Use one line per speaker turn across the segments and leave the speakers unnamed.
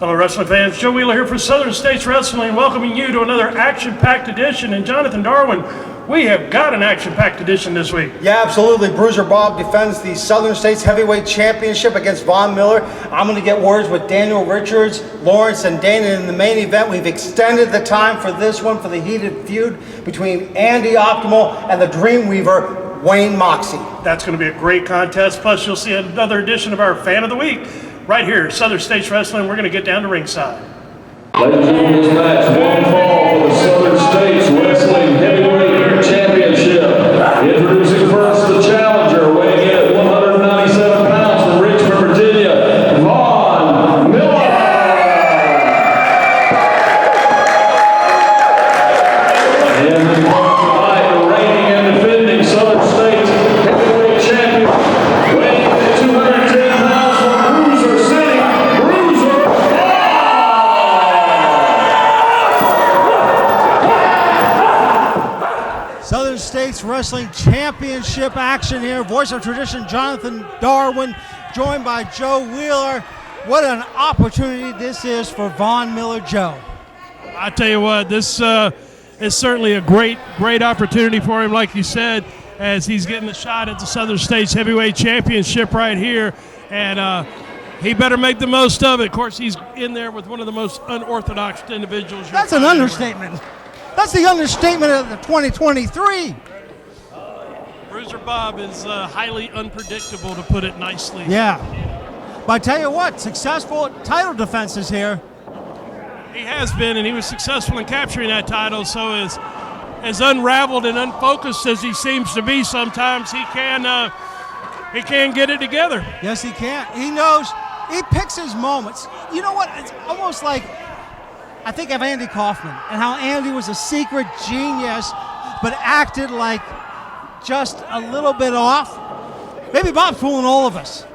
Hello, wrestling fans. Joe Wheeler here for Southern States Wrestling, welcoming you to another action-packed edition. And Jonathan Darwin, we have got an action-packed edition this week.
Yeah, absolutely. Bruiser Bob defends the Southern States Heavyweight Championship against Von Miller. I'm going to get words with Daniel Richards, Lawrence, and Dana in the main event. We've extended the time for this one for the heated feud between Andy Optimal and the Dreamweaver Wayne Moxxi.
That's going to be a great contest. Plus, you'll see another edition of our Fan of the Week right here, Southern States Wrestling. We're going to get down to ringside.
Ladies and gentlemen, this match, one fall for the Southern States Wrestling Heavyweight Championship. Introducing first the challenger, weighing in at 197 pounds from Richmond, Virginia, Von Miller. And the tonight, the reigning and defending Southern States Heavyweight Champion, weighing in at 210 pounds from Bruiser City, Bruiser Bob.
Southern States Wrestling Championship action here. Voice of tradition, Jonathan Darwin, joined by Joe Wheeler. What an opportunity this is for Von Miller, Joe.
I tell you what, this is certainly a great opportunity for him, like you said, as he's getting a shot at the Southern States Heavyweight Championship right here. And he better make the most of it. Of course, he's in there with one of the most unorthodox individuals.
That's an understatement. That's the understatement of the 2023.
Bruiser Bob is highly unpredictable, to put it nicely.
Yeah. But I tell you what, successful title defenses here.
He has been, and he was successful in capturing that title. So as unraveled and unfocused as he seems to be sometimes, he can get it together.
Yes, he can. He knows. He picks his moments. You know what? It's almost like, I think of Andy Kaufman and how Andy was a secret genius, but acted like just a little bit off. Maybe Bob's fooling all of us.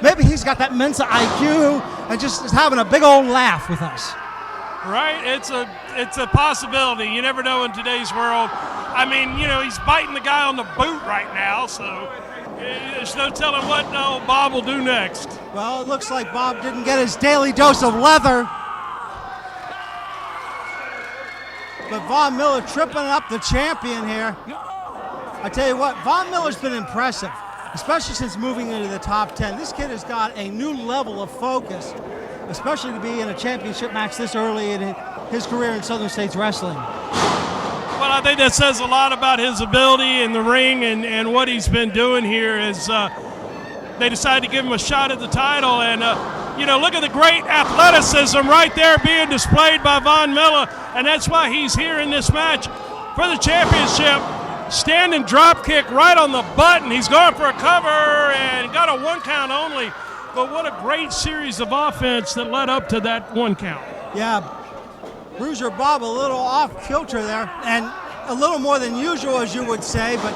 Maybe he's got that Mensa IQ and just is having a big old laugh with us.
Right? It's a possibility. You never know in today's world. I mean, you know, he's biting the guy on the boot right now, so there's no telling what Bob will do next.
Well, it looks like Bob didn't get his daily dose of leather. But Von Miller tripping up the champion here. I tell you what, Von Miller's been impressive, especially since moving into the top 10. This kid has got a new level of focus, especially to be in a championship match this early in his career in Southern States Wrestling.
Well, I think that says a lot about his ability in the ring and what he's been doing here as they decided to give him a shot at the title. And, you know, look at the great athleticism right there being displayed by Von Miller, and that's why he's here in this match for the championship. Standing drop kick right on the button. He's going for a cover and got a 1 count only. But what a great series of offense that led up to that 1 count.
Yeah, Bruiser Bob a little off kilter there, and a little more than usual, as you would say, but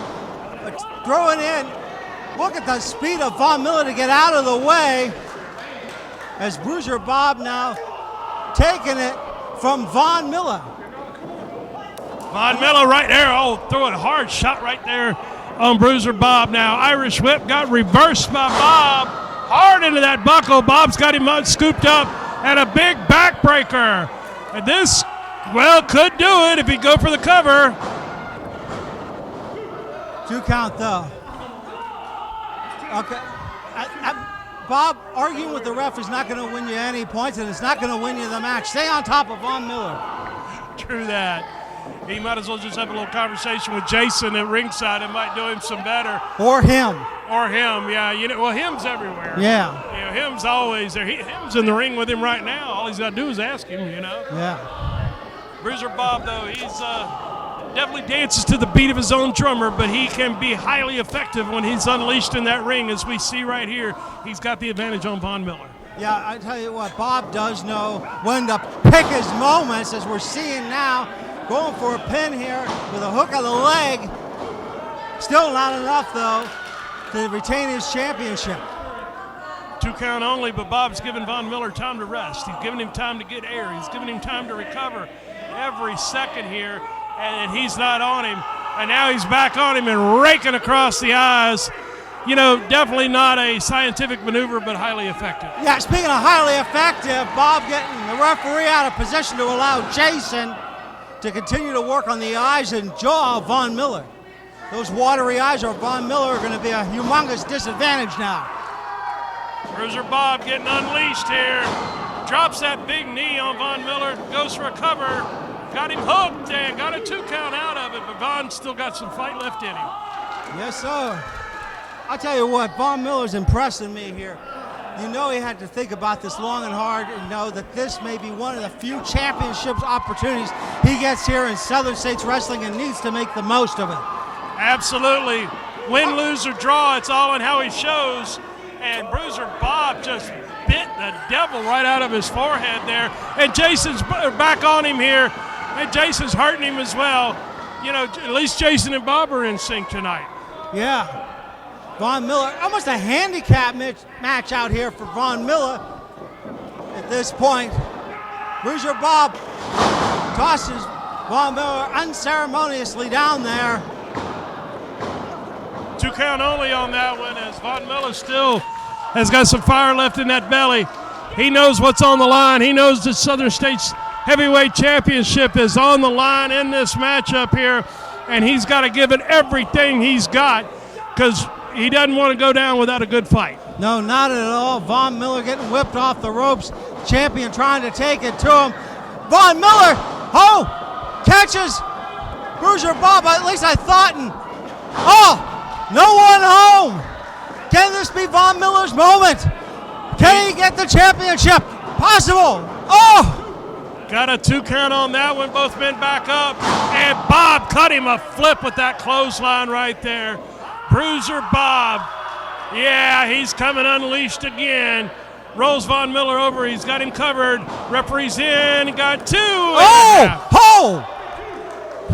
throwing in. Look at the speed of Von Miller to get out of the way, as Bruiser Bob now taking it from Von Miller.
Von Miller right there, throwing a hard shot right there on Bruiser Bob. Now, Irish whip got reversed by Bob. Hard into that buckle. Bob's got him scooped up, and a big backbreaker. And this, well, could do it if he go for the cover.
2 count, though. Okay. Bob arguing with the ref is not going to win you any points, and it's not going to win you the match. Stay on top of Von Miller.
True that. He might as well just have a little conversation with Jason at ringside. It might do him some better.
Or him.
Or him, yeah. You know, well, him's everywhere.
Yeah.
You know, him's always there. Him's in the ring with him right now. All he's got to do is ask him, you know.
Yeah.
Bruiser Bob, though, he's definitely dances to the beat of his own drummer, but he can be highly effective when he's unleashed in that ring, as we see right here. He's got the advantage on Von Miller.
Yeah, I tell you what, Bob does know when to pick his moments, as we're seeing now. Going for a pin here with a hook of the leg. Still not enough, though, to retain his championship.
2 count only, but Bob's giving Von Miller time to rest. He's giving him time to get air. He's giving him time to recover every second here, and he's not on him. And now he's back on him and raking across the eyes. definitely not a scientific maneuver, but highly effective.
Yeah, speaking of highly effective, Bob getting the referee out of position to allow Jason to continue to work on the eyes and jaw of Von Miller. Those watery eyes of Von Miller are going to be a humongous disadvantage now.
Bruiser Bob getting unleashed here. Drops that big knee on Von Miller, goes for a cover. Got him hooked and got a 2 count out of it, but Von still got some fight left in him.
Yes, sir. I'll tell you what, Von Miller's impressing me here. You know he had to think about this long and hard and know that this may be one of the few championships opportunities he gets here in Southern States Wrestling and needs to make the most of it.
Absolutely. Win, lose, or draw, it's all in how he shows. And Bruiser Bob just bit the devil right out of his forehead there. And Jason's back on him here. And Jason's hurting him as well. At least Jason and Bob are in sync tonight.
Yeah. Von Miller, almost a handicap match out here for Von Miller at this point. Bruiser Bob tosses Von Miller unceremoniously down there.
2 count only on that one, as Von Miller still has got some fire left in that belly. He knows what's on the line. He knows the Southern States Heavyweight Championship is on the line in this matchup here, and he's got to give it everything he's got because he doesn't want to go down without a good fight.
No, not at all. Von Miller getting whipped off the ropes. Champion trying to take it to him. Von Miller, catches Bruiser Bob, at least I thought, and no one home. Can this be Von Miller's moment? Can he get the championship? Possible.
Got a 2 count on that one. Both men back up. And Bob cut him a flip with that clothesline right there. Bruiser Bob. Yeah, he's coming unleashed again. Rolls Von Miller over. He's got him covered. Referee's in. He got 2.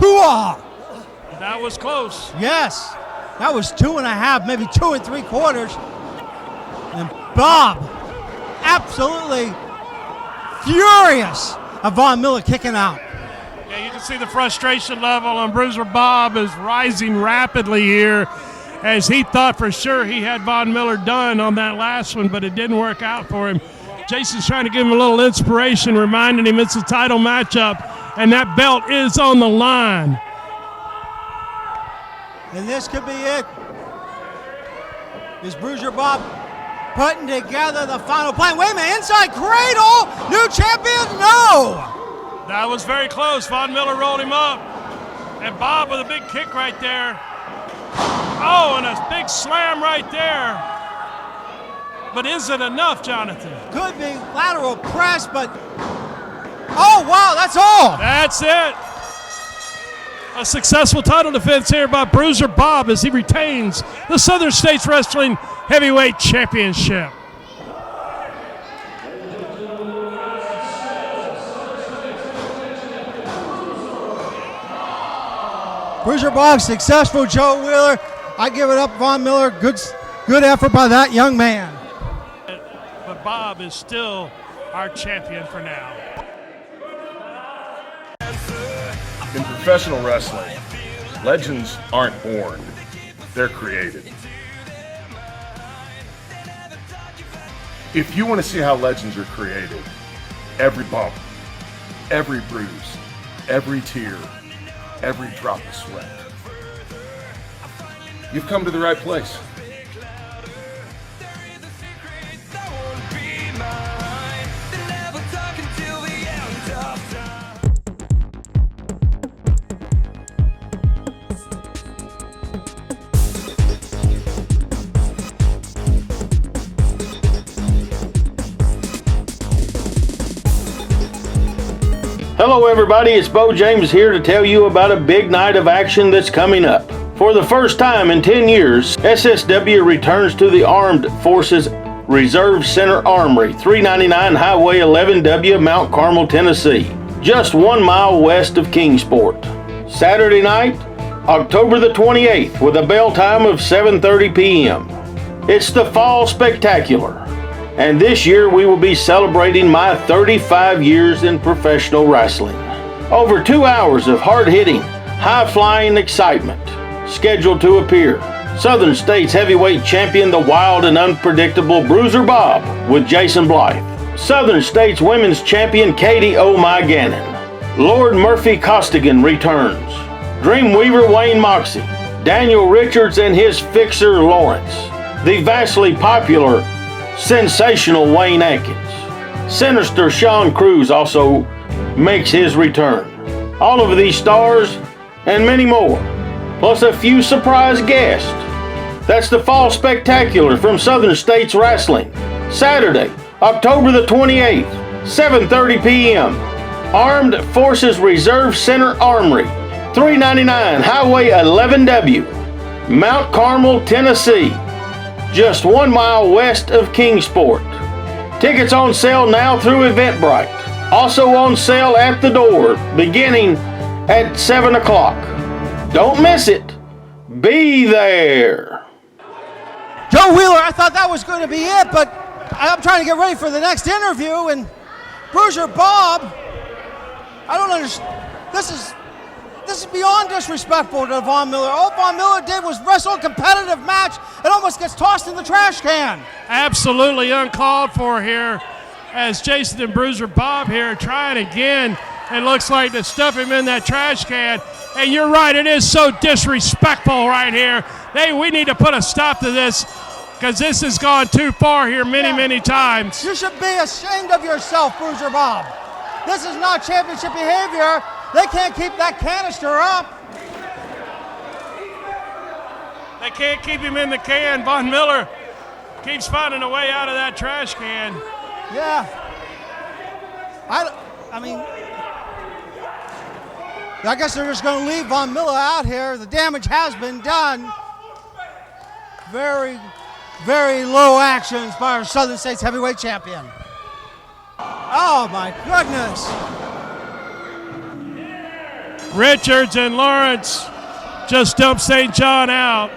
Hoo-ah.
That was close.
Yes. That was 2.5, maybe 2 3/4. And Bob, absolutely furious of Von Miller kicking out.
Yeah, you can see the frustration level on Bruiser Bob is rising rapidly here, as he thought for sure he had Von Miller done on that last one, but it didn't work out for him. Jason's trying to give him a little inspiration, reminding him it's a title matchup, and that belt is on the line.
And this could be it. Is Bruiser Bob putting together the final plan? Wait a minute, inside cradle, new champion, no!
That was very close. Von Miller rolled him up. And Bob with a big kick right there. And a big slam right there. But is it enough, Jonathan?
Could be lateral press, but wow, that's all.
That's it. A successful title defense here by Bruiser Bob as he retains the Southern States Wrestling Heavyweight Championship.
Bruiser Bob successful. Joe Wheeler, I give it up. Von Miller, good effort by that young man.
But Bob is still our champion for now.
In professional wrestling, legends aren't born, they're created. If you want to see how legends are created, every bump, every bruise, every tear, every drop of sweat, you've come to the right place.
Hello everybody, it's Beau James here to tell you about a big night of action that's coming up. For the first time in 10 years, S.S.W. returns to the Armed Forces Reserve Center Armory, 399 Highway 11W, Mount Carmel, Tennessee, just 1 mile west of Kingsport. Saturday night, October the 28th, with a bell time of 7:30 p.m. It's the Fall Spectacular. And this year we will be celebrating my 35 years in professional wrestling. Over 2 hours of hard-hitting, high-flying excitement scheduled to appear. Southern States Heavyweight Champion, the wild and unpredictable Bruiser Bob with Jason Blythe. Southern States Women's Champion Katie O. My Gannon. Lord Murphy Costigan returns. Dreamweaver Wayne Moxxi. Daniel Richards and his fixer Lawrence. The vastly popular, sensational Wayne Atkins. Sinister Sean Cruz also makes his return. All of these stars and many more, plus a few surprise guests. That's the Fall Spectacular from Southern States Wrestling. Saturday, October the 28th, 7:30 p.m. Armed Forces Reserve Center Armory, 399 Highway 11W, Mount Carmel, Tennessee, just 1 mile west of Kingsport. Tickets on sale now through Eventbrite. Also on sale at the door, beginning at 7 o'clock. Don't miss it. Be there.
Joe Wheeler, I thought that was going to be it, but I'm trying to get ready for the next interview, and Bruiser Bob, I don't understand. This is beyond disrespectful to Von Miller. All Von Miller did was wrestle a competitive match and almost gets tossed in the trash can.
Absolutely uncalled for here, as Jason and Bruiser Bob here trying again. It looks like to stuff him in that trash can. And you're right, it is so disrespectful right here. We need to put a stop to this, because this has gone too far here many times.
You should be ashamed of yourself, Bruiser Bob. This is not championship behavior. They can't keep that canister up.
They can't keep him in the can. Von Miller keeps finding a way out of that trash can.
Yeah. I mean, I guess they're just going to leave Von Miller out here. The damage has been done. Very, very low actions by our Southern States Heavyweight Champion. Oh my goodness.
Richards and Lawrence just dumped St. John out.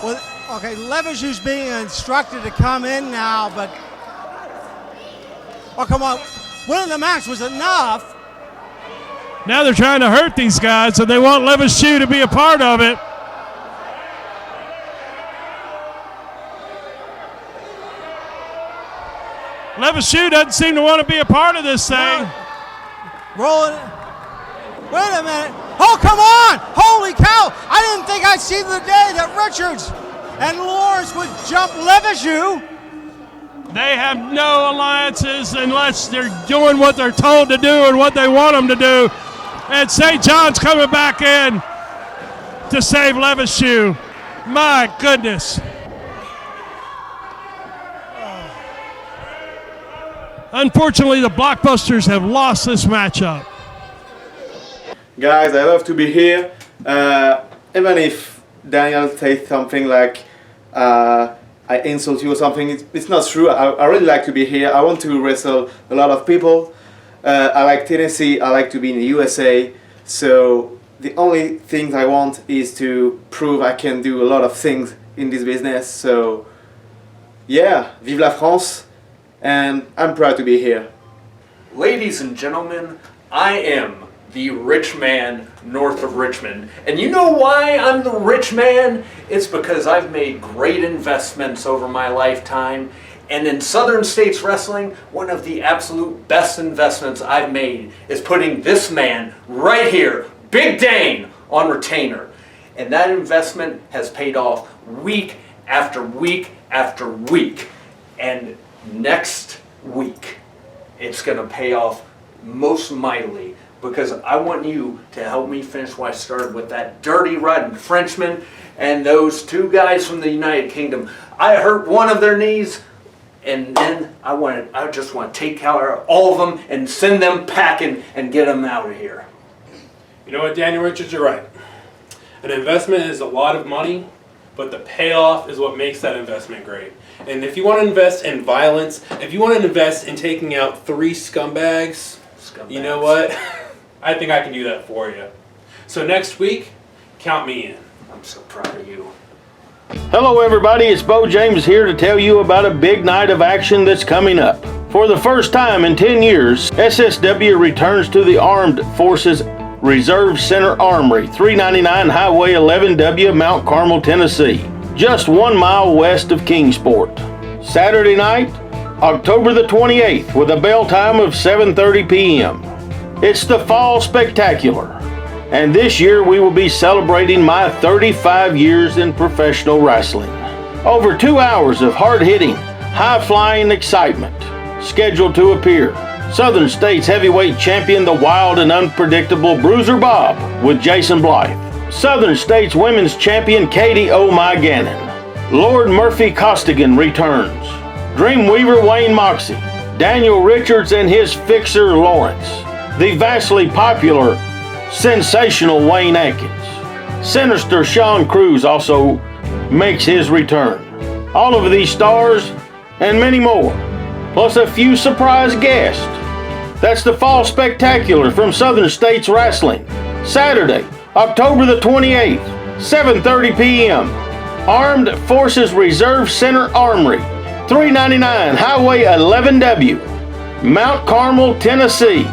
Well, okay, Levisseax being instructed to come in now, but oh, come on. Winning the match was enough.
Now they're trying to hurt these guys, and they want Levisseax to be a part of it. Levisseax doesn't seem to want to be a part of this thing.
Rolling. Wait a minute. Oh, come on. Holy cow. I didn't think I'd see the day that Richards and Lawrence would jump Levisseax.
They have no alliances unless they're doing what they're told to do and what they want them to do. And St. John's coming back in to save Levisseax. My goodness. Unfortunately, the Blockbusters have lost this matchup.
Guys, I love to be here. Even if Daniel says something like I insult you or something, it's not true. I really like to be here. I want to wrestle a lot of people. I like Tennessee. I like to be in the USA. So the only thing I want is to prove I can do a lot of things in this business. So yeah, vive la France. And I'm proud to be here.
Ladies and gentlemen, I am the rich man north of Richmond. And you know why I'm the rich man? It's because I've made great investments over my lifetime. And in Southern States Wrestling, one of the absolute best investments I've made is putting this man right here, Big Dane, on retainer. And that investment has paid off week after week after week. And next week, it's going to pay off most mightily, because I want you to help me finish what I started with that dirty riding Frenchman and those two guys from the United Kingdom. I hurt one of their knees, and then I just want to take care of all of them and send them packing and get them out of here.
You know what, Daniel Richards, you're right. An investment is a lot of money, but the payoff is what makes that investment great. And if you want to invest in violence, if you want to invest in taking out 3 scumbags, you know what? I think I can do that for you. So next week, count me in.
I'm so proud of you.
Hello everybody, it's Beau James here to tell you about a big night of action that's coming up. For the first time in 10 years, S.S.W. returns to the Armed Forces Reserve Center Armory, 399 Highway 11W, Mount Carmel, Tennessee. just 1 mile west of Kingsport. Saturday night, October the 28th, with a bell time of 7:30 p.m. It's the Fall Spectacular, and this year we will be celebrating my 35 years in professional wrestling. Over 2 hours of hard-hitting, high-flying excitement. Scheduled to appear: Southern States Heavyweight Champion, the wild and unpredictable Bruiser Bob with Jason Blythe. Southern States Women's Champion Katie Oh My Gannon. Lord Murphy Costigan returns. Dreamweaver Wayne Moxxi. Daniel Richards and his fixer Lawrence. The vastly popular, sensational Wayne Atkins. Sinister Sean Cruz also makes his return. All of these stars and many more, plus a few surprise guests. That's the Fall Spectacular from Southern States Wrestling. Saturday, October the 28th, 7:30 p.m. Armed Forces Reserve Center Armory, 399 Highway 11W, Mount Carmel, Tennessee,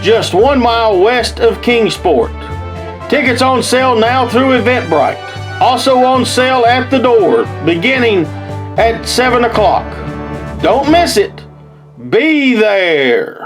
just 1 mile west of Kingsport. Tickets on sale now through Eventbrite. Also on sale at the door, beginning at 7 o'clock. Don't miss it. Be there.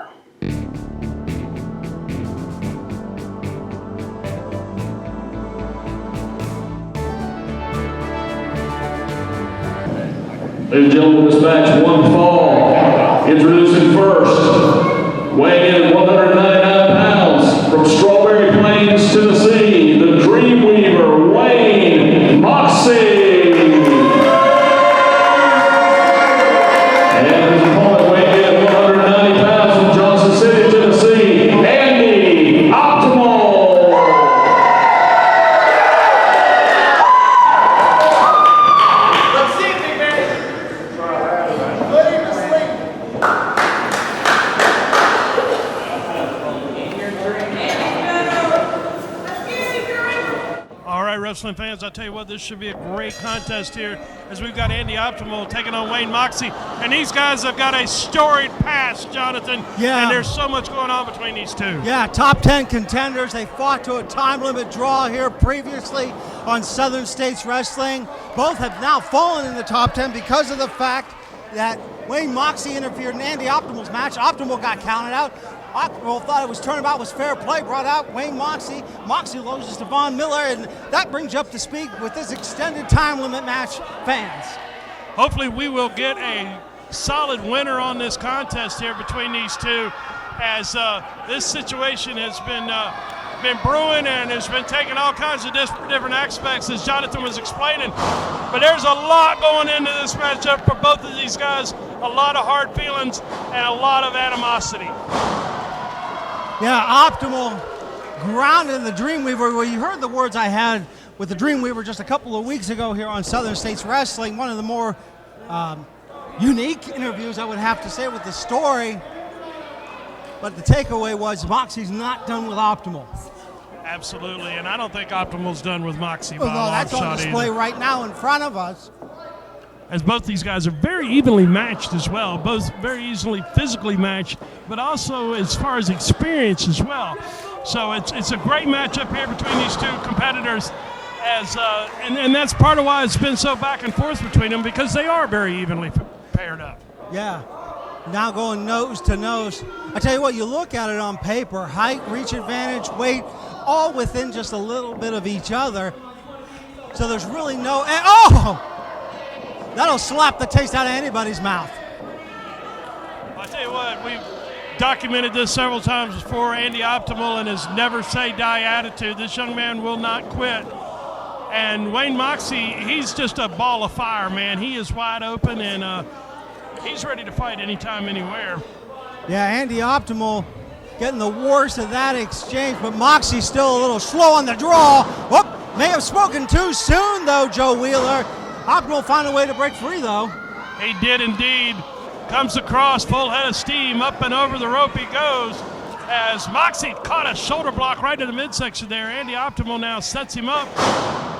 Ladies and gentlemen, this match one fall. Introducing first, weighing in at 199 pounds, from Strawberry Plains, Tennessee, the Dreamweaver Wayne Moxxi. And his opponent weighing in at 190 pounds, from Johnson City, Tennessee, Andy Optimal.
Wrestling fans, I tell you what, this should be a great contest here, as we've got Andy Optimal taking on Wayne Moxxi, and these guys have got a storied past, Jonathan.
Yeah.
And there's so much going on between these two.
Yeah, top 10 contenders. They fought to a time limit draw here previously on Southern States Wrestling. Both have now fallen in the top 10 because of the fact that Wayne Moxxi interfered in Andy Optimal's match. Optimal got counted out. Optimal thought it was turnabout was fair play, brought out Wayne Moxxi. Moxxi loses to MIlla, and that brings you up to speed with this extended time limit match, fans.
Hopefully we will get a solid winner on this contest here between these two, as this situation has been brewing and has been taking all kinds of different aspects, as Jonathan was explaining. But there's a lot going into this matchup for both of these guys, a lot of hard feelings and a lot of animosity.
Yeah, Optimal grounded the Dreamweaver. Well, you heard the words I had with the Dreamweaver just a couple of weeks ago here on Southern States Wrestling. One of the more unique interviews, I would have to say, with the story. But the takeaway was Moxie's not done with Optimal.
Absolutely, and I don't think Optimal's done with Moxxi.
Well, no, that's on display right now in front of us.
As both these guys are very evenly matched as well, both very easily physically matched, but also as far as experience as well. So it's a great matchup here between these two competitors, and that's part of why it's been so back and forth between them, because they are very evenly paired up.
Yeah, now going nose to nose. I tell you what, you look at it on paper, height, reach advantage, weight, all within just a little bit of each other. So there's really no, that'll slap the taste out of anybody's mouth.
I tell you what, we've documented this several times before. Andy Optimal and his never say die attitude. This young man will not quit. And Wayne Moxxi, he's just a ball of fire, man. He is wide open, and he's ready to fight anytime, anywhere.
Yeah, Andy Optimal getting the worst of that exchange, but Moxie's still a little slow on the draw. Whoop, may have spoken too soon, though, Joe Wheeler. Optimal found a way to break free, though.
He did indeed. Comes across, full head of steam, up and over the rope he goes, as Moxxi caught a shoulder block right in the midsection there. Andy Optimal now sets him up.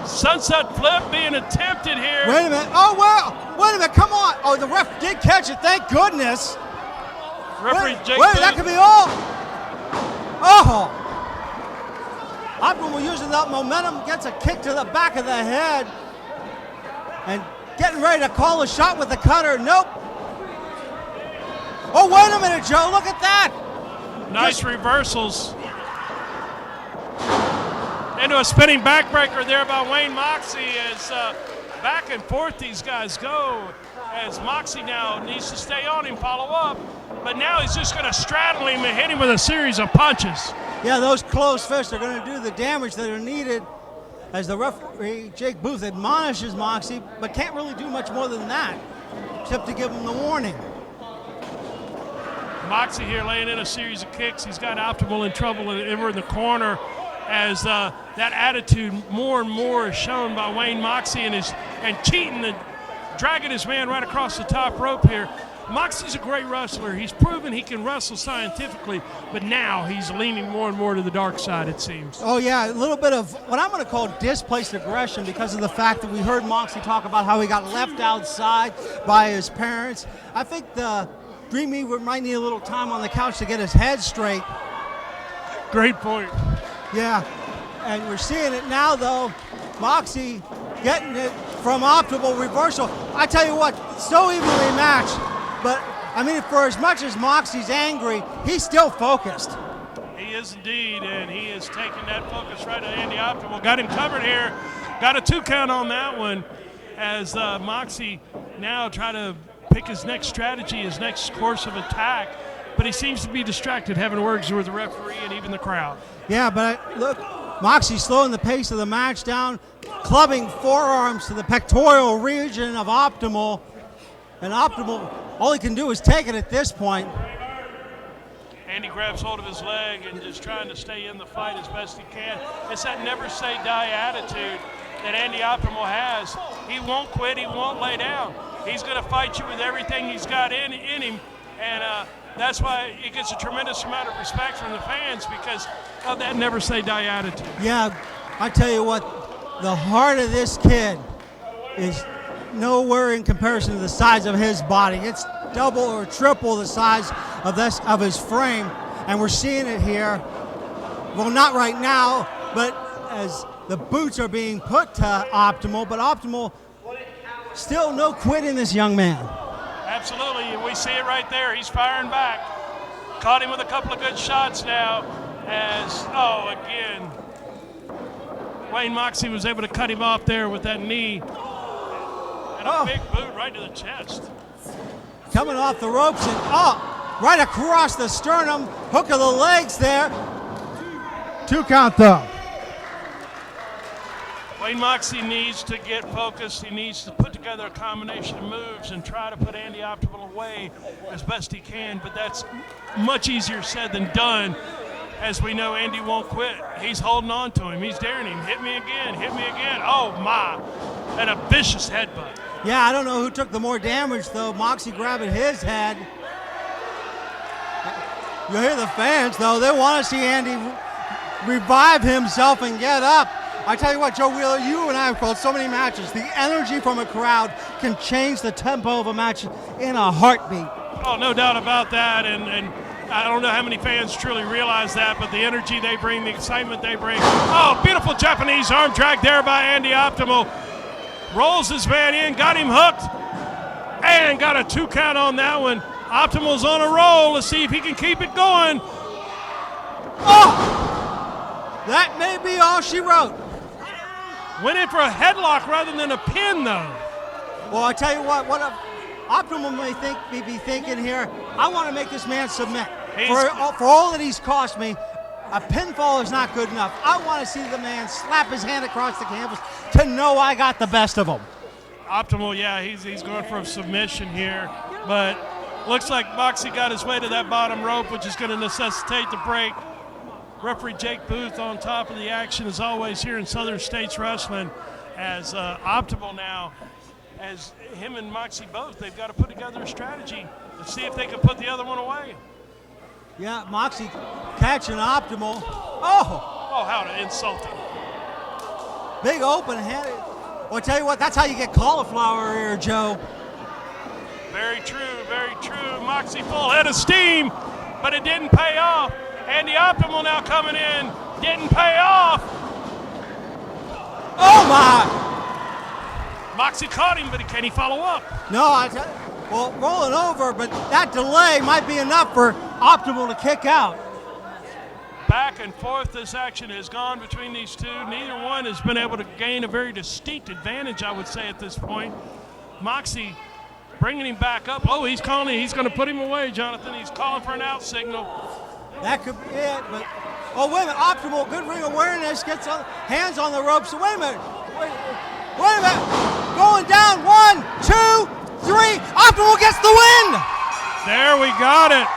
Sunset flip being attempted here.
Wait a minute. Oh, well, wait a minute, come on. Oh, the ref did catch it, thank goodness.
Referee Jake
wait, that could be all. Oh. Optimal using that momentum, gets a kick to the back of the head. getting ready to call a shot with the cutter. Nope. Oh, wait a minute, Joe. Look at that.
Nice reversals. Into a spinning backbreaker there by Wayne Moxxi as back and forth these guys go. As Moxy now needs to stay on him, follow up. But now he's just going to straddle him and hit him with a series of punches.
Yeah, those closed fists are going to do the damage that are needed as the referee, Jake Booth, admonishes Moxy, but can't really do much more than that, except to give him the warning.
Moxy here laying in a series of kicks. He's got Optimal in trouble over in the corner as that attitude more and more is shown by Wayne Moxxi and cheating and dragging his man right across the top rope here. Moxie's a great wrestler. He's proven he can wrestle scientifically, but now he's leaning more and more to the dark side, it seems.
Oh, yeah, a little bit of what I'm going to call displaced aggression because of the fact that we heard Moxie talk about how he got left outside by his parents. I think the Dreamweaver might need a little time on the couch to get his head straight.
Great point.
Yeah, and we're seeing it now, though. Moxie getting it from Optimal reversal. I tell you what, so evenly matched. But, I mean, for as much as Moxie's angry, he's still focused.
He is indeed, and he is taking that focus right to Andy Optimal. Got him covered here. Got a 2 count on that one as Moxie now try to pick his next strategy, his next course of attack. But he seems to be distracted, having words with the referee and even the crowd.
Yeah, but look, Moxie slowing the pace of the match down, clubbing forearms to the pectoral region of Optimal. And Optimal, all he can do is take it at this point.
Andy grabs hold of his leg and just trying to stay in the fight as best he can. It's that never say die attitude that Andy Optimal has. He won't quit, he won't lay down. He's going to fight you with everything he's got in him, and that's why he gets a tremendous amount of respect from the fans because of that never say die attitude.
Yeah, I tell you what, the heart of this kid is nowhere in comparison to the size of his body. It's double or triple the size of his frame, and we're seeing it here. Well, not right now, but as the boots are being put to Optimal, but Optimal still no quit in this young man.
Absolutely, and we see it right there. He's firing back. Caught him with a couple of good shots now as, again, Wayne Moxxi was able to cut him off there with that knee. And a big boot right to the chest.
Coming off the ropes and right across the sternum, hook of the legs there. 2 count though.
Wayne Moxxi needs to get focused. He needs to put together a combination of moves and try to put Andy Optimal away as best he can, but that's much easier said than done. As we know, Andy won't quit. He's holding on to him. He's daring him. Hit me again. Hit me again. Oh, my. And a vicious headbutt.
Yeah, I don't know who took the more damage, though. Moxie grabbing his head. You hear the fans, though. They want to see Andy revive himself and get up. I tell you what, Joe Wheeler, you and I have called so many matches. The energy from a crowd can change the tempo of a match in a heartbeat.
Oh, no doubt about that. And I don't know how many fans truly realize that, but the energy they bring, the excitement they bring. Oh, beautiful Japanese arm drag there by Andy Optimal. Rolls his man in, got him hooked, and got a 2 count on that one. Optimal's on a roll. Let's see if he can keep it going.
Oh! That may be all she wrote.
Went in for a headlock rather than a pin, though.
Well, I tell you what Optimal may be thinking here, I want to make this man submit. For all that he's cost me, a pinfall is not good enough. I want to see the man slap his hand across the canvas to know I got the best of him.
Optimal, yeah, he's going for a submission here, but looks like Moxy got his way to that bottom rope, which is going to necessitate the break. Referee Jake Booth on top of the action as always here in Southern States Wrestling as Optimal now, as him and Moxy both, they've got to put together a strategy to see if they can put the other one away.
Yeah, Moxy catching Optimal.
Oh, how to insult him.
Big open-headed. Well, I tell you what, that's how you get cauliflower ear, Joe.
Very true, very true. Moxy full head of steam, but it didn't pay off. And the Optimal now coming in, didn't pay off.
Oh, my.
Moxy caught him, but can he follow up?
No, well, rolling over, but that delay might be enough for Optimal to kick out.
Back and forth this action has gone between these two. Neither one has been able to gain a very distinct advantage, I would say, at this point. Moxy bringing him back up. Oh, he's calling. He's going to put him away, Jonathan. He's calling for an out signal.
That could be it, but oh, wait a minute. Optimal, good ring awareness, gets hands on the ropes. So wait a minute. Wait a minute. Going down. 1, 2, 3. Optimal gets the win.
There we got it.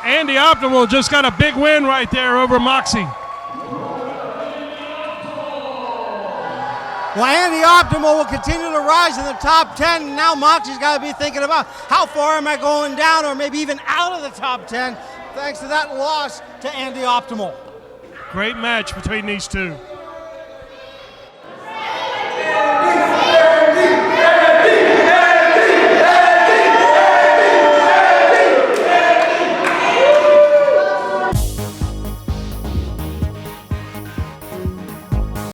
Andy Optimal just got a big win right there over Moxy.
Well, Andy Optimal will continue to rise in the top 10. And now Moxie's got to be thinking about how far am I going down or maybe even out of the top 10 thanks to that loss to Andy Optimal.
Great match between these two.